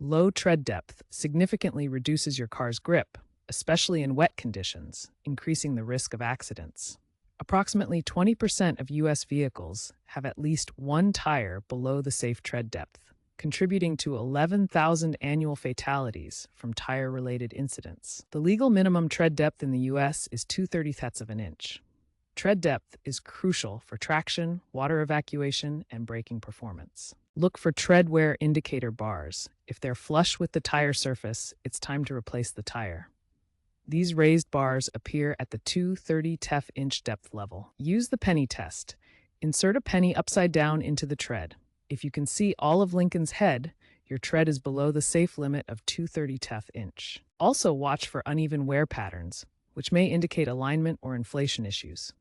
Low tread depth significantly reduces your car's grip, especially in wet conditions, increasing the risk of accidents. Approximately 20% of U.S. vehicles have at least one tire below the safe tread depth, contributing to 11,000 annual fatalities from tire-related incidents. The legal minimum tread depth in the U.S. is 2/30ths of an inch. Tread depth is crucial for traction, water evacuation, and braking performance. Look for tread wear indicator bars. If they're flush with the tire surface, it's time to replace the tire. These raised bars appear at the 2/30 inch depth level. Use the penny test. Insert a penny upside down into the tread. If you can see all of Lincoln's head, your tread is below the safe limit of 2/30 inch. Also watch for uneven wear patterns, which may indicate alignment or inflation issues.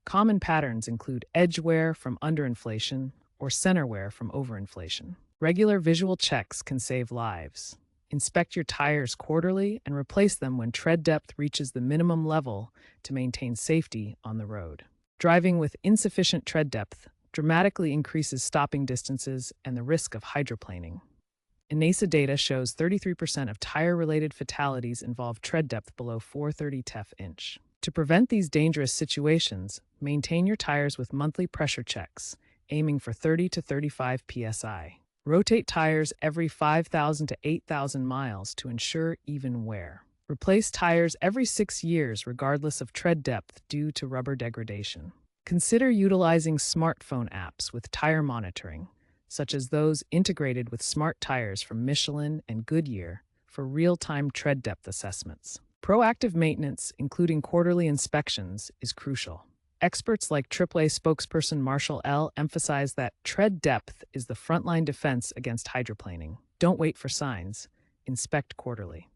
Common patterns include edge wear from underinflation or center wear from overinflation. Regular visual checks can save lives. Inspect your tires quarterly and replace them when tread depth reaches the minimum level to maintain safety on the road. Driving with insufficient tread depth dramatically increases stopping distances and the risk of hydroplaning. NASA data shows 33% of tire-related fatalities involve tread depth below 4/30 inch. To prevent these dangerous situations, maintain your tires with monthly pressure checks, aiming for 30 to 35 psi. Rotate tires every 5,000 to 8,000 miles to ensure even wear. Replace tires every 6 years regardless of tread depth due to rubber degradation. Consider utilizing smartphone apps with tire monitoring, such as those integrated with smart tires from Michelin and Goodyear, for real-time tread depth assessments. Proactive maintenance, including quarterly inspections, is crucial. Experts like AAA spokesperson Marshall L. emphasize that tread depth is the frontline defense against hydroplaning. Don't wait for signs. Inspect quarterly.